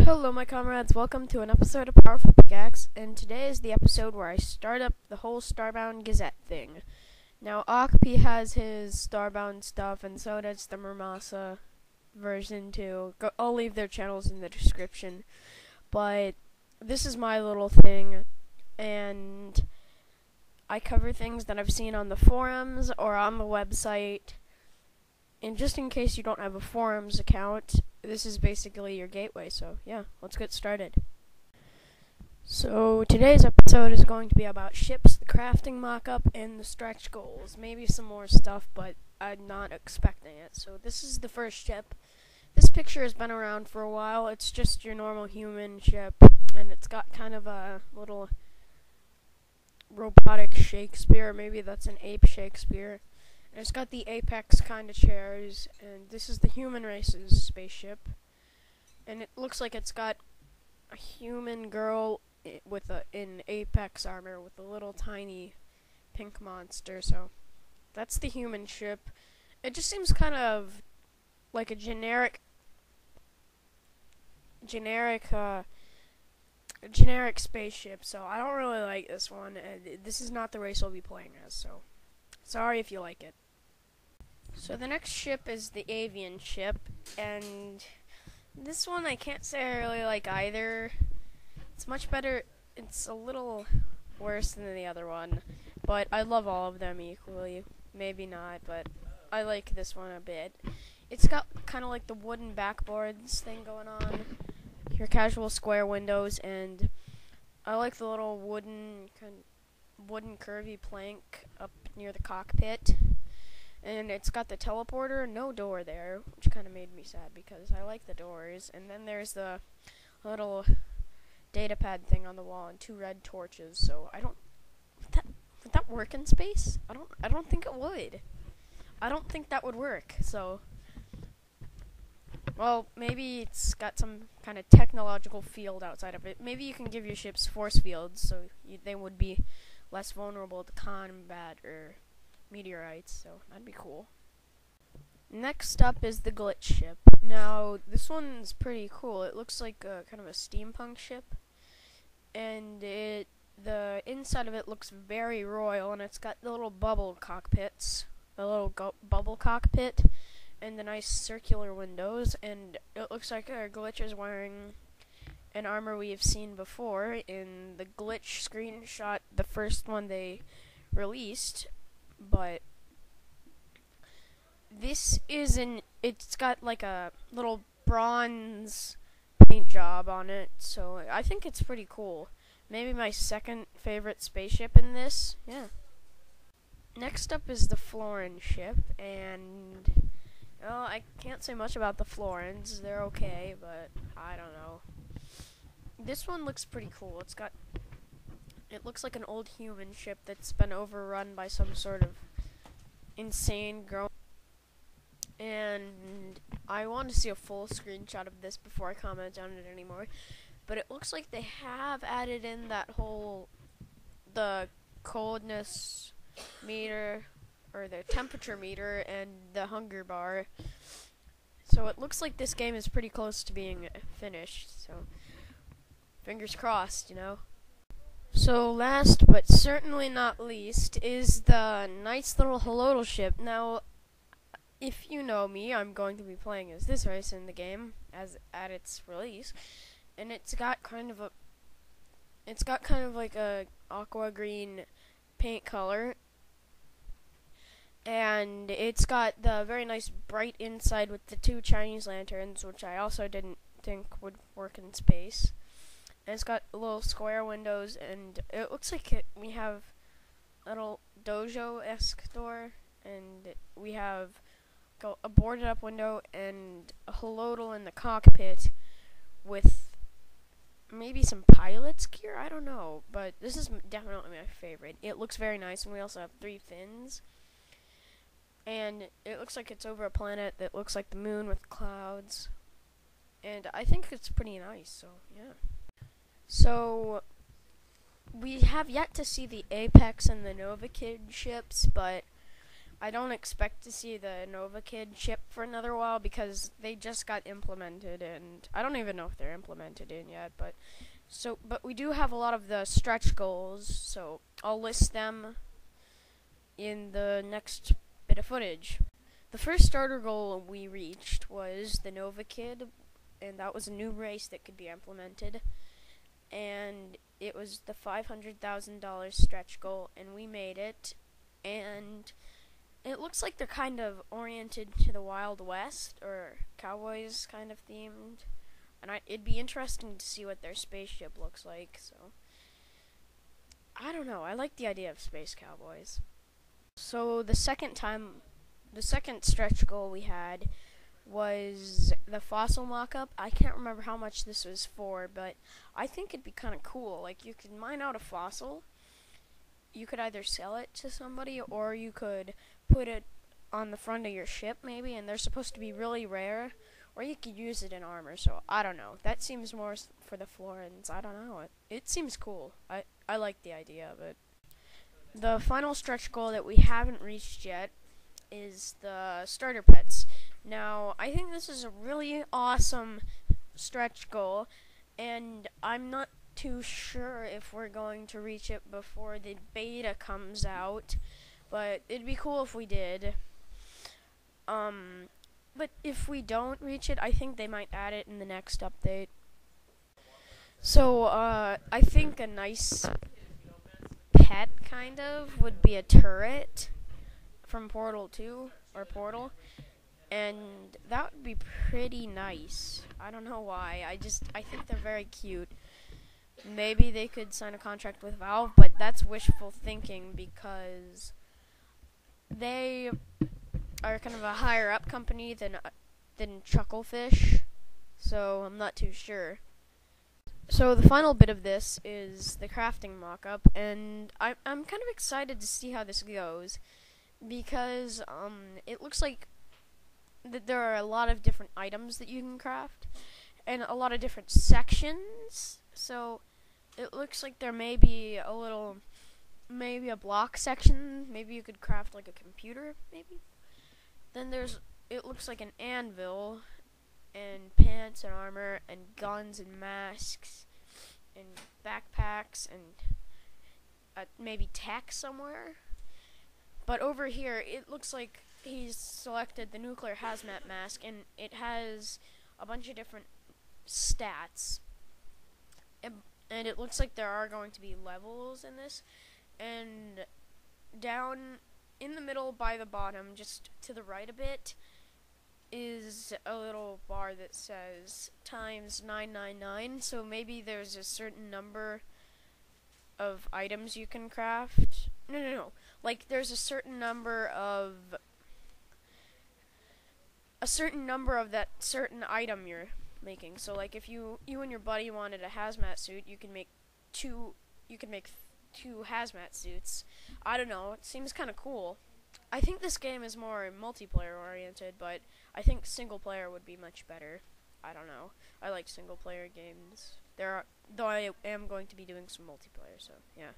Hello my comrades, welcome to an episode of Powerful Pickaxe, and today is the episode where I start up the whole Starbound Gazette thing. Now Octopi has his Starbound stuff, and so does the Mermasa version too. I'll leave their channels in the description, but this is my little thing, and I cover things that I've seen on the forums or on the website. And just in case you don't have a forums account, this is basically your gateway, so yeah, let's get started. So today's episode is going to be about ships, the crafting mock-up, and the stretch goals. Maybe some more stuff, but I'm not expecting it. So this is the first ship. This picture has been around for a while. It's just your normal human ship, and it's got kind of a little robotic Shakespeare. Maybe that's an ape Shakespeare. And it's got the apex kind of chairs, and this is the human race's spaceship. And it looks like it's got a human girl with in apex armor with a little tiny pink monster. So that's the human ship. It just seems kind of like a generic spaceship. So I don't really like this one. This is not the race I'll be playing as. So sorry if you like it. So the next ship is the avian ship, and this one I can't say I really like either. It's much better. It's a little worse than the other one, but I love all of them equally. Maybe not, but I like this one a bit. It's got kind of like the wooden backboards thing going on. Your casual square windows, and I like the little wooden curvy plank up near the cockpit. And it's got the teleporter, no door there, which kind of made me sad because I like the doors. And then there's the little data pad thing on the wall and two red torches. So would that work in space? I don't think it would. I don't think that would work. So, well, maybe it's got some kind of technological field outside of it. Maybe you can give your ships force fields so they would be less vulnerable to combat or meteorites, so that'd be cool. Next up is the glitch ship. Now, this one's pretty cool. It looks like kind of a steampunk ship, and the inside of it looks very royal, and it's got the little bubble cockpits, a little bubble cockpit, and the nice circular windows, and it looks like our glitch is wearing an armor we have seen before in the glitch screenshot, the first one they released. But this it's got like a little bronze paint job on it, so I think it's pretty cool. Maybe my second favorite spaceship in this, yeah. Next up is the Florin ship, and well, I can't say much about the Florins. They're okay, but I don't know. This one looks pretty cool. It looks like an old human ship that's been overrun by some sort of insane growth. And I want to see a full screenshot of this before I comment on it anymore. But it looks like they have added in the coldness meter, or the temperature meter, and the hunger bar. So it looks like this game is pretty close to being finished. So fingers crossed, you know. So last, but certainly not least, is the nice little Holodl ship. Now, if you know me, I'm going to be playing as this race in the game at its release, and it's got kind of like a aqua green paint color, and it's got the very nice bright inside with the two Chinese lanterns, which I also didn't think would work in space. And it's got little square windows, and it looks like we have a little dojo-esque door, and we have a boarded up window and a Holodl in the cockpit with maybe some pilot's gear, I don't know, but this is definitely my favorite. It looks very nice, and we also have 3 fins, and it looks like it's over a planet that looks like the moon with clouds, and I think it's pretty nice, so yeah. So, we have yet to see the Apex and the Nova Kid ships, but I don't expect to see the Nova Kid ship for another while because they just got implemented, and I don't even know if they're implemented in yet. But we do have a lot of the stretch goals, so I'll list them in the next bit of footage. The first starter goal we reached was the Nova Kid, and that was a new race that could be implemented. And it was the $500,000 stretch goal, and we made it. And it looks like they're kind of oriented to the Wild West, or Cowboys kind of themed. And it'd be interesting to see what their spaceship looks like, so I don't know, I like the idea of space cowboys. So the second stretch goal we had was the fossil mock-up. I can't remember how much this was for, but I think it'd be kind of cool. Like, you could mine out a fossil, you could either sell it to somebody, or you could put it on the front of your ship, maybe, and they're supposed to be really rare, or you could use it in armor, so I don't know. That seems more for the Florins. I don't know. It seems cool. I like the idea of it. The final stretch goal that we haven't reached yet is the starter pets. Now, I think this is a really awesome stretch goal, and I'm not too sure if we're going to reach it before the beta comes out, but it'd be cool if we did. But if we don't reach it, I think they might add it in the next update. So, I think a nice pet, kind of, would be a turret from Portal 2, or Portal, and that would be pretty nice. I don't know why, I think they're very cute. Maybe they could sign a contract with Valve, but that's wishful thinking because they are kind of a higher up company than Chucklefish, so I'm not too sure. So the final bit of this is the crafting mock-up, and I'm kind of excited to see how this goes because it looks like that there are a lot of different items that you can craft and a lot of different sections. So it looks like there may be maybe a block section. Maybe you could craft like a computer, maybe. Then it looks like an anvil, and pants and armor, and guns and masks, and backpacks, and maybe tech somewhere. But over here, it looks like he's selected the nuclear hazmat mask, and it has a bunch of different stats. And it looks like there are going to be levels in this, and down in the middle by the bottom, just to the right a bit, is a little bar that says times 999, so maybe there's a certain number of items you can craft. No. Like, there's a certain number of that certain item you're making. So, like, if you and your buddy wanted a hazmat suit, you can make two hazmat suits. I don't know, it seems kind of cool. I think this game is more multiplayer oriented, but I think single player would be much better. I don't know. I like single player games. Though I am going to be doing some multiplayer, so yeah.